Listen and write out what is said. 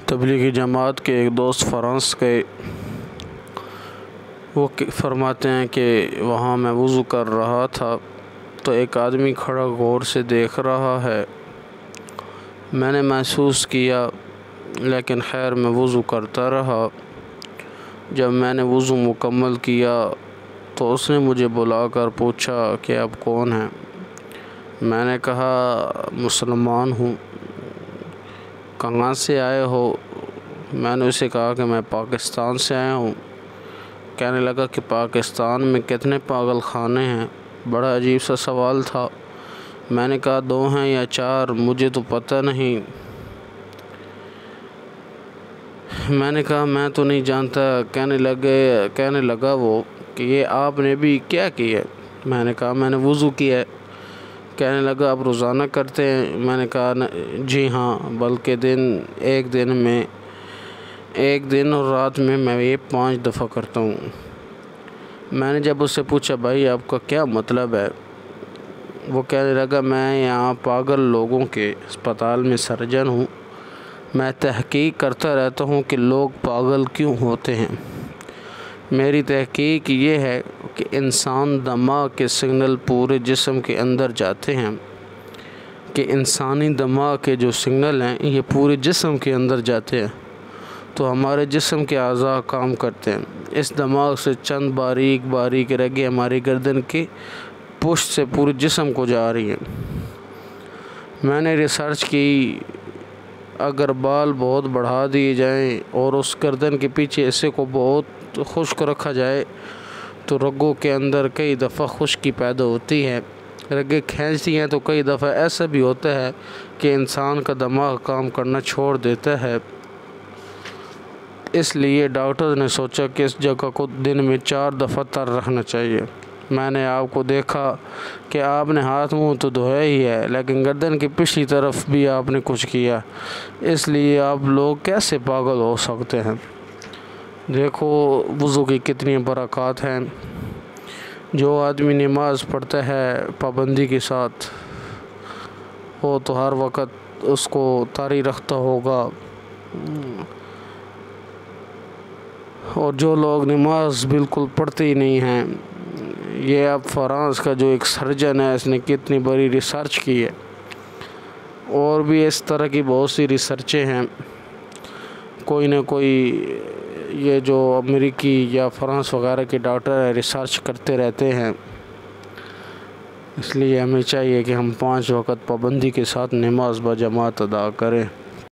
تبلیغی جماعت کے ایک دوست فرانس گئے۔ وہ فرماتے ہیں کہ وہاں میں وضو کر رہا تھا تو ایک آدمی کھڑا غور سے دیکھ رہا ہے۔ میں نے محسوس کیا، لیکن خیر میں وضو کرتا رہا۔ جب میں نے وضو مکمل کیا تو اس نے مجھے بلا کر پوچھا کہ آپ کون ہیں؟ میں نے کہا مسلمان ہوں۔ کہاں سے آئے ہو؟ میں نے اسے کہا کہ میں پاکستان سے آیا ہوں۔ کہنے لگا کہ پاکستان میں کتنے پاگل خانے ہیں؟ بڑا عجیب سا سوال تھا۔ میں نے کہا 2 ہیں یا 4، مجھے تو پتہ نہیں۔ میں نے کہا میں تو نہیں جانتا۔ کہنے لگا وہ کہ یہ آپ نے بھی کیا کیا؟ میں نے کہا میں نے وضو کیا ہے۔ کہنے لگا آپ روزانہ کرتے ہیں؟ میں نے کہا جی ہاں، بلکہ ایک دن اور رات میں یہ 5 دفعہ کرتا ہوں۔ میں نے جب اس سے پوچھا بھائی آپ کا کیا مطلب ہے؟ وہ کہنے لگا میں یہاں پاگل لوگوں کے اسپتال میں سرجن ہوں۔ میں تحقیق کرتا رہتا ہوں کہ لوگ پاگل کیوں ہوتے ہیں۔ میری تحقیق یہ ہے کہ انسان دماغ کے سگنل پورے جسم کے اندر جاتے ہیں، کہ انسانی دماغ کے جو سگنل ہیں یہ پورے جسم کے اندر جاتے ہیں تو ہمارے جسم کے اعضاء کام کرتے ہیں۔ اس دماغ سے چند باریک رگیں ہماری گردن کی پشت سے پورے جسم کو جا رہی ہیں۔ میں نے ریسرچ کی، اگر بال بہت بڑھا دیے جائیں اور اس گردن کے پیچھے حصے کو بہت خشک رکھا جائے تو رگوں کے اندر کئی دفعہ خشکی پیدا ہوتی ہے۔ رگیں کھینچتی ہیں تو کئی دفعہ ایسا بھی ہوتا ہے کہ انسان کا دماغ کام کرنا چھوڑ دیتا ہے۔ اس لیے ڈاکٹر نے سوچا کہ اس جگہ کو دن میں 4 دفعہ تر رکھنا چاہیے۔ میں نے آپ کو دیکھا کہ آپ نے ہاتھ منہ تو دھویا ہی ہے، لیکن گردن کی پچھلی طرف بھی آپ نے کچھ کیا، اس لیے آپ لوگ کیسے پاگل ہو سکتے ہیں؟ دیکھو وضو کی کتنی برکات ہیں۔ جو آدمی نماز پڑھتا ہے پابندی کے ساتھ، وہ تو ہر وقت اس کو طاری رکھتا ہوگا، اور جو لوگ نماز بالکل پڑھتے ہی نہیں ہیں، یہ اب فرانس کا جو ایک سرجن ہے اس نے کتنی بڑی ریسرچ کی ہے، اور بھی اس طرح کی بہت سی ریسرچیں ہیں۔ کوئی نہ کوئی یہ جو امریکی یا فرانس وغیرہ کے ڈاکٹر ہیں ریسرچ کرتے رہتے ہیں، اس لیے ہمیں چاہیے کہ ہم 5 وقت پابندی کے ساتھ نماز بجماعت ادا کریں۔